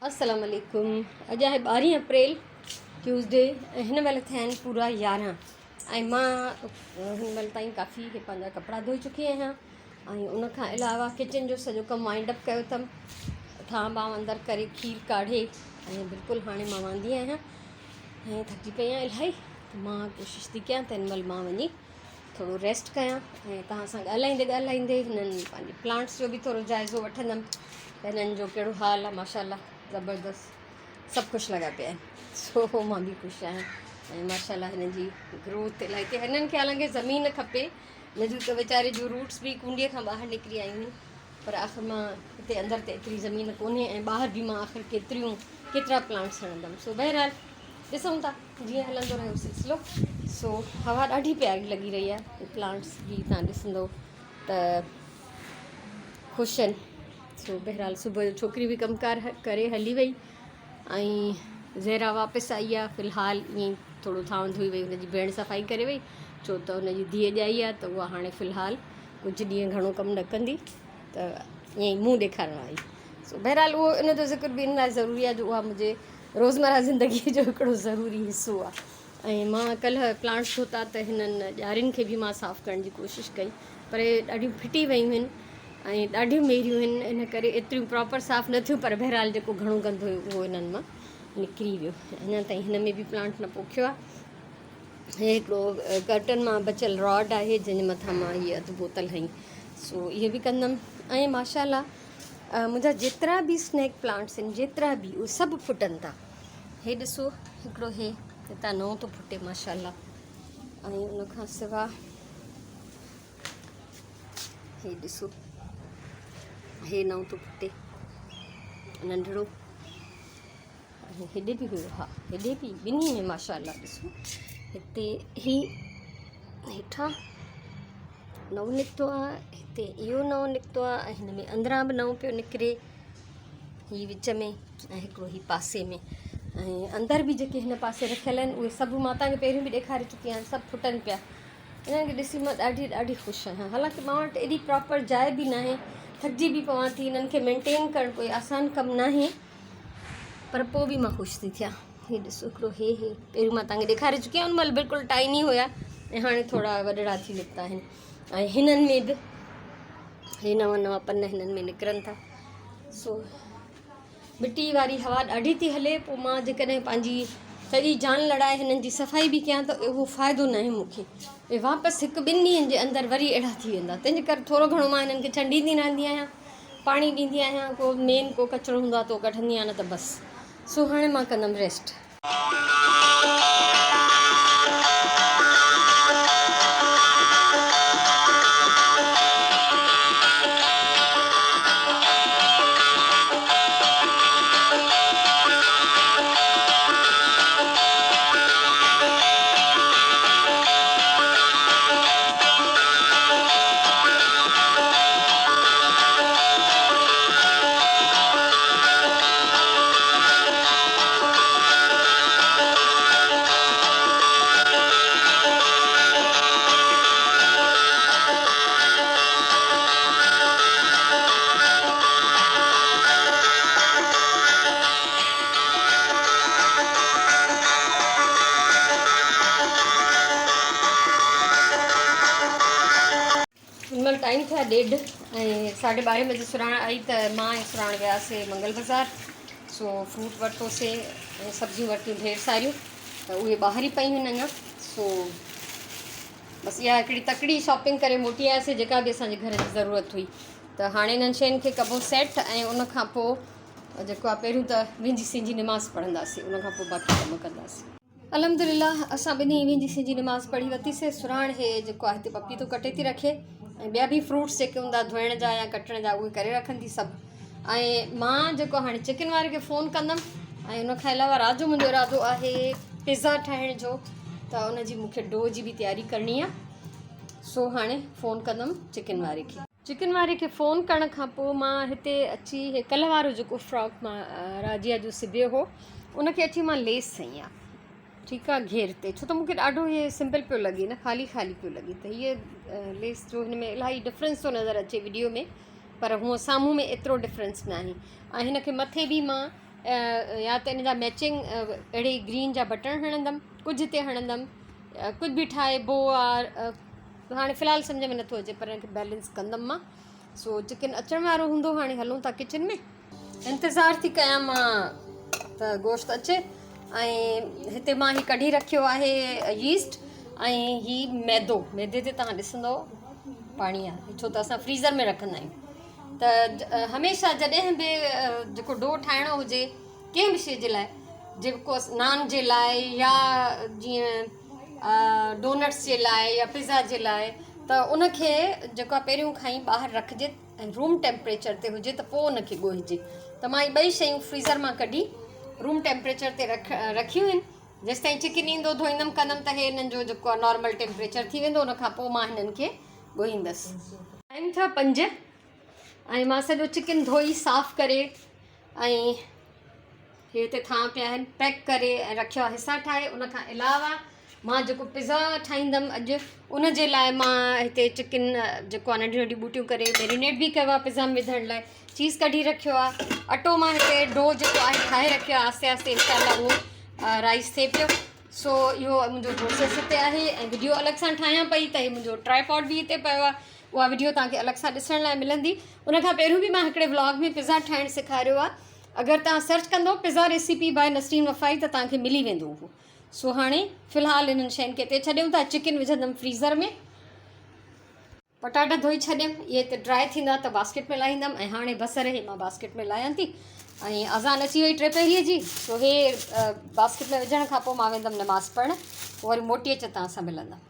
अस्सलाम वालेकुम। अॼु आहे 12 अप्रैल ट्यूसडे। हिन महिल थिया आहिनि पूरा 11 ऐं मां हिन महिल ताईं काफ़ी पंहिंजा कपिड़ा धोई चुकी आहियां ऐं उनखां अलावा किचन जो सॼो कमु वाइंड अप कयो अथमि। थांव बांव अंदरि करे खीर काढ़े ऐं बिल्कुलु हाणे मां वांदी आहियां ऐं थकी पई आहियां इलाही। त मां कोशिशि थी कयां त हिन महिल मां वञी थोरो रेस्ट कयां ऐं तव्हां सां ॻाल्हाईंदे हिननि पंहिंजे प्लांट्स जो बि थोरो जाइज़ो वठंदमि त हिननि जो कहिड़ो हाल आहे। माशाल्लाह ज़बरदस्त सभु ख़ुशि लॻा पिया आहिनि। सो मां बि ख़ुशि आहियां ऐं माशाल्लाह हिननि जी ग्रोथ इलाही थी। हिननि खे हालांकि ज़मीन खपे, न जूं त वीचारे जूं रूट्स बि कुंडीअ खां ॿाहिरि निकिरी आयूं आहिनि, पर आख़िर मां हिते अंदरि त एतिरी ज़मीन कोन्हे ऐं ॿाहिरि बि मां आख़िर केतिरा प्लांट्स हणंदमि। सो बहरहाल ॾिसूं था जीअं हलंदो रहियो सिलसिलो। सो हवा ॾाढी प्यारी लॻी रही आहे। प्लांट्स बि तव्हां ॾिसंदो त ख़ुशि आहिनि। सो बहरहाल सुबुह जो छोकिरी बि कमकार करे हली वई ऐं ज़हरा वापसि आई आहे। फ़िलहालु ईअं थोरो थांव धोई वई, हुनजी भेण सफ़ाई करे वई, छो त हुनजी धीअ ॼाई आहे त उहा हाणे फ़िलहालु कुझु ॾींहं घणो कमु न कंदी, त ईअं ई मुंहुं ॾेखारणु आई। सो बहरहाल उहो इन जो ज़िक्र बि इन लाइ ज़रूरी आहे जो उहा मुंहिंजे रोज़मर्रा ज़िंदगीअ जो हिकिड़ो ज़रूरी हिसो आहे। ऐं मां कल्ह प्लांट्स धोता त हिननि ॼारियुनि खे बि मां साफ़ु करण जी कोशिशि कई, पर ॾाढियूं फिटी वियूं आहिनि ऐं ॾाढियूं मेरियूं आहिनि, इन करे एतिरियूं प्रॉपर साफ़ु न थियूं। पर बहरहाल जेको घणो गंद हुयो उहो इन्हनि मां निकिरी वियो। अञा ताईं हिन में बि प्लांट न पोखियो आहे। हे हिकिड़ो कर्टन मां बचियल रॉड आहे जंहिंजे मथां मां हीअ अधु बोतल हई। सो इहे बि कंदमि ऐं माशाल्लाह मुंहिंजा जेतिरा बि स्नैक प्लांट्स आहिनि, जेतिरा बि उहे सभु फुटनि था। हे ॾिसो हिकिड़ो हे हितां नओं थो फुटे माशाल्लाह, ऐं उनखां सवाइ हे ॾिसो हे नओं थो फुटे नंढिड़ो, ऐं हेॾे बि हुयो, हा हेॾे बि ॿिन्ही में माशाल्लाह। ॾिसो हिते ही हेठां नओं निकितो आहे, हिते इहो नओं निकितो आहे ऐं हिन में अंदरां बि नओं पियो निकिरे, हीअ विच में ऐं हिकिड़ो हीअ पासे में, ऐं अंदरि बि जेके हिन पासे रखियल आहिनि उहे सभु मां तव्हांखे पहिरियों बि ॾेखारे चुकी आहियां, सभु फुटनि पिया। इन्हनि खे ॾिसी मां ॾाढी ख़ुशि आहियां। हालांकि मां वटि एॾी प्रॉपर जाइ बि न आहे, थकिजी बि पवां थी। हिननि खे मेंटेन करणु कोई आसान कमु न आहे, पर पोइ बि मां ख़ुशि थी थियां। हीअ ॾिसो हिकिड़ो हे पहिरियों मां तव्हांखे ॾेखारे चुकी आहियां, उन महिल बिल्कुलु टाइनी हुया ऐं हाणे थोरा वॾड़ा थी निकिता आहिनि। ऐं हिननि में बि हे नवां पन हिननि में निकिरनि था। सो मिटी वारी हवा ॾाढी थी हले, पोइ मां जेकॾहिं पंहिंजी सॼी जान लड़ाए हिननि जी सफ़ाई बि कयां त उहो फ़ाइदो न आहे मूंखे। ऐं वापसि हिकु ॿिनि ॾींहंनि जे अंदरि वरी अहिड़ा थी वेंदा, तंहिंजे करे थोरो घणो मां हिननि खे छंडींदी रहंदी आहियां, पाणी ॾींदी आहियां, को मेन को कचिरो हूंदो आहे त उहो कढंदी आहियां, न त बसि। सो हाणे मां कंदमि रेस्ट। हिन महिल टाइम थिया 1:30 ऐं 12:30 बजे सुराण आई त मां ऐं सुराण वियासीं मंगल बाज़ार। सो फ्रूट वरितोसीं ऐं सब्जियूं वरितियूं ढेर सारियूं, त उहे ॿाहिरि ई पयूं आहिनि अञा। सो बसि इहा हिकिड़ी तकड़ी शॉपिंग करे मोटी आयासीं, जेका बि असांजे घर जी ज़रूरत हुई। त हाणे इन्हनि शयुनि खे कबो सेट ऐं उनखां पोइ जेको आहे पहिरियों त वेंजी सिंजी निमाज़ पढ़ंदासीं, उनखां पोइ बाक़ी कमु कंदासीं। अल्हम्दुलिल्लाह असां ॿिन्ही वेंजी सिंजी निमाज़ पढ़ी वरितीसीं। सुराण हे जेको आहे हिते पपीतो कटे थी रखे ऐं ॿिया बि फ्रूट्स जेके हूंदा धोइण जा या कटण जा उहे करे रखंदी सभु। ऐं मां जेको हाणे चिकन वारे खे फ़ोन कंदमि ऐं उनखां अलावा राति जो मुंहिंजो इरादो आहे पिज़्ज़ा ठाहिण जो, त उनजी मूंखे डो जी बि तयारी करणी आहे। सो हाणे फ़ोन कंदमि चिकन वारे खे फ़ोन करण खां पोइ मां हिते अची हे कल्ह वारो जेको फ्रॉक मां राजिया जो सिबियो हो उनखे अची मां लेस सही आहे, ठीकु आहे, घेर ते, छो त मूंखे ॾाढो इहे सिंपल पियो लॻे न, ख़ाली पियो लॻे। त हीअ लेस जो हिन में इलाही डिफरेंस थो नज़र अचे वीडियो में, पर हूअं साम्हूं में एतिरो डिफरेंस न आहे। ऐं हिन खे मथे बि मां या त इन जा मैचिंग अहिड़े ग्रीन जा बटण हणंदमि, कुझु हिते हणंदमि, कुझु बि ठाहिबो आहे। हाणे फ़िलहालु सम्झ में नथो अचे पर हिनखे बैलेंस कंदमि मां। सो चिकन अचण वारो हूंदो, हाणे हलूं था किचन में। इंतज़ारु थी कयां मां त गोश्त अचे। ऐं हिते मां हीउ कढी रखियो आहे यीस्ट, ऐं हीउ मैदे ते तव्हां ॾिसंदव पाणी आहे, छो त असां फ्रीज़र में रखंदा आहियूं। त हमेशह जॾहिं बि जेको डो ठाहिणो हुजे कंहिं बि शइ जे लाइ, जेको नान जे लाइ या जीअं डोनट्स जे लाइ या पिज़्ज़ा जे लाइ, त उनखे जेको आहे पहिरियों खां ई ॿाहिरि रखिजे ऐं रूम टेम्परेचर ते हुजे त पोइ उनखे ॻोहिजे। त मां इहे ॿई शयूं फ्रीज़र मां कढी रूम टेम्परेचर ते रखियूं आहिनि। जेसि ताईं चिकन ईंदो धोईंदमि कंदमि त हे हिननि जो जेको आहे नॉर्मल टेम्परेचर थी वेंदो, उनखां पोइ मां हिननि खे ॻोहींदसि। टाइम थिया 5 ऐं मां सॼो चिकन धोई साफ़ु करे ऐं हे हिते थां पिया आहिनि पैक करे ऐं रखियो आहे हिसा ठाहे। उनखां अलावा मां जेको पिज़्ज़ा ठाहींदमि अॼु, उन जे लाइ मां हिते चिकन जेको आहे नंढियूं नंढियूं बूटियूं करे मैरिनेट बि कयो आहे पिज़्ज़ा में विझण लाइ, चीज़ कढी रखियो आहे, अटो मां हिते डो जेको आहे ठाहे रखियो आहे। आस्ते आस्ते इंशाल्लाह उहो राइस थिए पियो। सो इहो मुंहिंजो प्रोसेस हिते आहे ऐं वीडियो अलॻि सां ठाहियां पई त हे मुंहिंजो ट्राईपॉड बि हिते पियो आहे, उहा वीडियो तव्हांखे अलॻि सां ॾिसण लाइ मिलंदी। उनखां पहिरियों बि मां हिकिड़े व्लॉग में पिज़्ज़ा ठाहिणु सेखारियो आहे, अगरि तव्हां सर्च कंदो पिज़्ज़ा रेसिपी बाय नसरीन वफ़ाई त तव्हांखे मिली वेंदो उहो। सो हाणे फ़िलहालु इन्हनि शयुनि खे हिते छॾियूं था। चिकन विझंदमि फ्रीज़र में, पटाटा धोई छॾियमि, इहे हिते ड्राई थींदा त बास्केट में लाहींदमि। ऐं हाणे बसर हे मां बास्केट में लाहियां थी ऐं अज़ान अची वई 3 पहिरीं जी। सो हे बास्केट में विझण खां पोइ मां वेंदमि नमाज़ पढ़णु, पोइ वरी मोटी अची तव्हां सां मिलंदमि।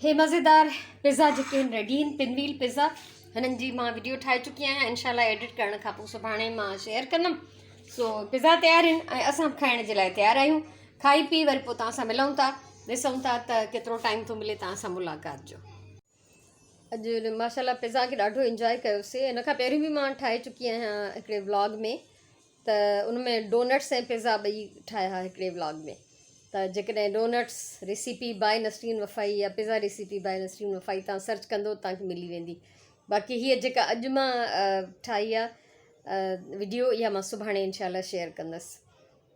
हे मज़ेदार पिज़्ज़ा जेके आहिनि रेडी आहिनि, पिनवील पिज़्ज़ा, हिननि जी मां वीडियो ठाहे चुकी आहियां। इनशाला एडिट करण खां पोइ सुभाणे मां शेयर कंदमि। सो पिज़्ज़ा तयारु आहिनि ऐं असां खाइण जे लाइ तयारु आहियूं। खाई पी वरी पोइ तव्हां सां मिलूं था, ॾिसूं था त केतिरो टाइम थो मिले तव्हां सां मुलाक़ात जो। अॼु माशाल्लाह पिज़्ज़ा खे ॾाढो इंजॉय कयोसीं। हिन खां पहिरीं बि मां ठाहे चुकी आहियां हिकिड़े व्लॉग में, त उनमें डोनट्स ऐं पिज़्ज़ा ॿई ठाहिया हिकिड़े व्लॉग में। त जेकॾहिं डोनट्स रेसिपी बाय नसरीन वफ़ाई या पिज़्ज़ा रेसिपी बाय नसरीन वफ़ाई तव्हां सर्च कंदो तव्हांखे मिली वेंदी। बाक़ी हीअ जेका अॼु मां ठाही आहे वीडियो, इहा मां सुभाणे इनशाला शेयर कंदसि।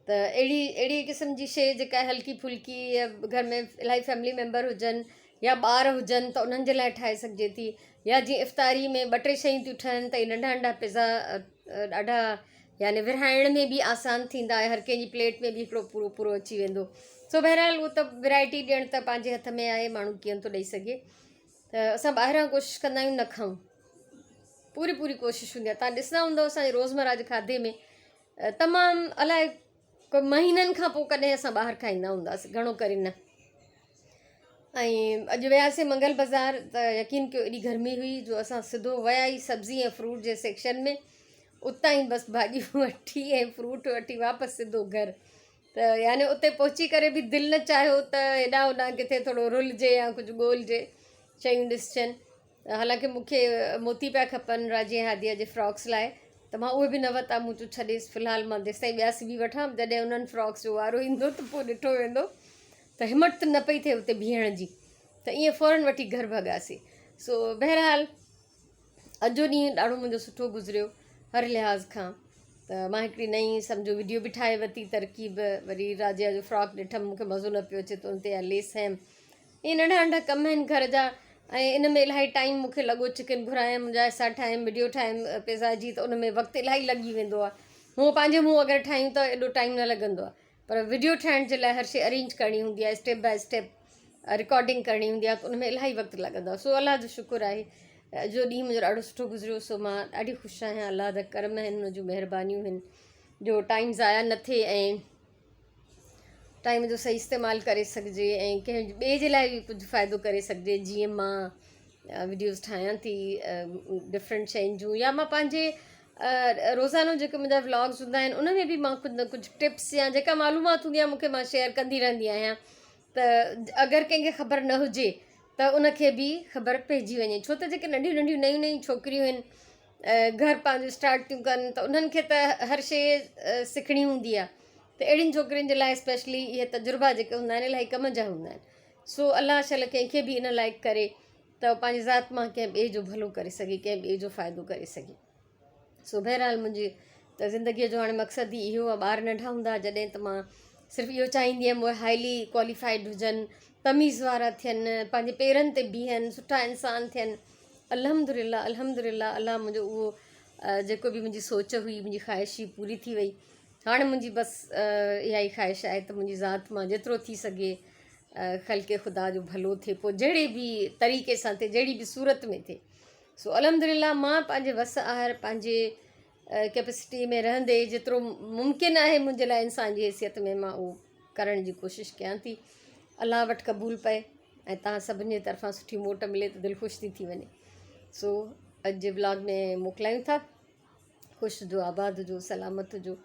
त अहिड़ी क़िस्म जी शइ जेका हल्की फुल्की, या घर में इलाही फैमिली मेम्बर हुजनि या ॿार हुजनि त उन्हनि जे लाइ ठाहे सघिजे थी। या जीअं इफ़्तारी में 2-3 शयूं थियूं ठहनि त इहे नंढा नंढा पिज़्ज़ा ॾाढा यानी विरहाइण में बि आसानु थींदा ऐं हर कंहिंजी प्लेट में बि हिकिड़ो पूरो पूरो अची वेंदो। सो बहरहाल उहो त वैरायटी ॾियणु त पंहिंजे हथ में आहे, माण्हू कीअं थो ॾेई सघे। त असां ॿाहिरां कोशिशि कंदा आहियूं न खाऊं, पूरी कोशिशि हूंदी आहे। तव्हां ॾिसंदा हूंदव असांजे रोज़मर्रा जे खाधे में तमामु अलाए को महीननि खां पोइ कॾहिं असां ॿाहिरि खाईंदा हूंदासीं, घणो करे न। ऐं अॼु वियासीं मंगल बाज़ार त यकीन कयो एॾी गर्मी हुई जो असां सिधो विया ई सब्ज़ी ऐं फ्रूट जे सेक्शन में, उतां ई बसि भाॼियूं वठी ऐं फ्रूट वठी वापसि सिधो घरु। त यानी उते पहुची करे बि दिलि न चाहियो त हेॾां होॾां किथे थोरो रुलजे या कुझु ॻोल्हिजे, शयूं ॾिसजनि। हालांकि मूंखे मोती पिया खपनि राजी हादीअ जे फ्रॉक्स लाइ, त मां उहे बि न वरिता। मूं चयो छॾेसि फ़िलहालु मां जेसि ताईं ॿिया सिबी वठां, जॾहिं उन्हनि फ्रॉक्स जो वारो ईंदो त पोइ ॾिठो वेंदो। त हिमत न पई थिए उते बीहण जी, त ईअं फ़ौरन वठी घरु भॻासीं। सो बहरहाल अॼो ॾींहुं ॾाढो मुंहिंजो सुठो गुज़रियो हर लिहाज़ खां। त मां हिकिड़ी नई सम्झो वीडियो बि ठाहे वरिती, तरकीब, वरी राजिया जो फ्रॉक ॾिठमि, मूंखे मज़ो न पियो अचे त उन ते लेस हैम, इहे नंढा नंढा कम आहिनि घर जा। ऐं इन में इलाही टाइम मूंखे लॻो, चिकन घुरायमि, मुंहिंजा हिसा ठाहियमि, वीडियो ठाहियमि पिज़्ज़ा जी, त उन में वक़्तु इलाही लॻी वेंदो आहे। हूअं पंहिंजे मुंहुं अगरि ठाहियूं त एॾो टाइम न लॻंदो आहे, पर वीडियो ठाहिण जे लाइ हर शइ अरेंज करणी हूंदी आहे, स्टेप बाय स्टेप रिकॉर्डिंग करणी हूंदी आहे, त उन में इलाही वक़्तु लॻंदो आहे। सो अलाह जो शुक्र आहे अॼो ॾींहुं मुंहिंजो ॾाढो सुठो गुज़रियो। सो मां ॾाढी ख़ुशि आहियां, अलाह जा करम आहिनि, हुन जूं महिरबानियूं आहिनि जो टाइम ज़ाया न थिए ऐं टाइम जो सही इस्तेमालु करे सघिजे ऐं कंहिं ॿिए जे लाइ बि कुझु फ़ाइदो करे सघिजे। जीअं मां वीडियोज़ ठाहियां थी डिफरेंट शयुनि जूं, या मां पंहिंजे रोज़ानो जेके मुंहिंजा व्लॉग्स हूंदा आहिनि उन में बि मां कुझु न कुझु टिप्स या जेका मालूमात हूंदी आहे मूंखे मां शेयर कंदी रहंदी आहियां। त अगरि कंहिंखे ख़बर न हुजे त उनखे बि ख़बर पइजी वञे, छो त जेके नंढियूं नंढियूं नयूं नयूं छोकिरियूं आहिनि घर पंहिंजो स्टार्ट थियूं कनि, त उन्हनि खे त हर शइ सिखणी हूंदी आहे। त अहिड़ियुनि छोकिरियुनि जे लाइ स्पेशली इहे तजुर्बा जेके हूंदा आहिनि इलाही कम जा हूंदा आहिनि। सो अलाह शल कंहिंखे बि इन लाइक़ु करे त पंहिंजी ज़ात मां कंहिं ॿिए जो भलो करे सघे, कंहिं ॿिए जो फ़ाइदो करे सघे। सो बहरहाल मुंहिंजी त ज़िंदगीअ जो हाणे मक़सदु ई इहो आहे। ॿार नंढा हूंदा जॾहिं त मां सिर्फ़ु इहो चाहींदी हुअमि उहे हाईली क्वालिफाइड हुजनि, तमीज़ वारा थियनि, पंहिंजे पेरनि ते बीहनि, सुठा इंसान थियनि। अल्हम्दुलिल्लाह अल्हम्दुलिल्लाह, अलाह मुंहिंजो उहो जेको बि मुंहिंजी सोच हुई, मुंहिंजी ख़्वाहिश हुई, पूरी थी वई। हाणे मुंहिंजी बसि इहा ई ख़्वाहिश आहे त मुंहिंजी ज़ात मां जेतिरो थी सघे ख़ल्क़े ख़ुदा जो भलो थिए, पोइ जहिड़े बि तरीक़े सां थिए, जहिड़ी बि सूरत में थिए। सो अल्हम्दुलिल्लाह मां पंहिंजे वस आहर, पंहिंजे कैपेसिटी में रहंदे जेतिरो मुमकिन आहे मुंहिंजे लाइ इंसान जी हैसियत में, मां उहो करण जी कोशिशि कयां थी। अलाह वटि क़बूल पए ऐं तव्हां सभिनी जे तरफ़ां सुठी मोट मिले त दिलि ख़ुशि थी वञे। सो अॼु जे ब्लॉग में मोकिलायूं था। ख़ुशि हुजो, आबाद हुजो, सलामत हुजो।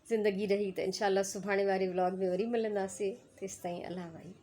ज़िंदगी रही त इंशाअल्लाह सुभाणे वारे व्लॉग में वरी मिलंदासीं। तेसिताईं अलाह भाई।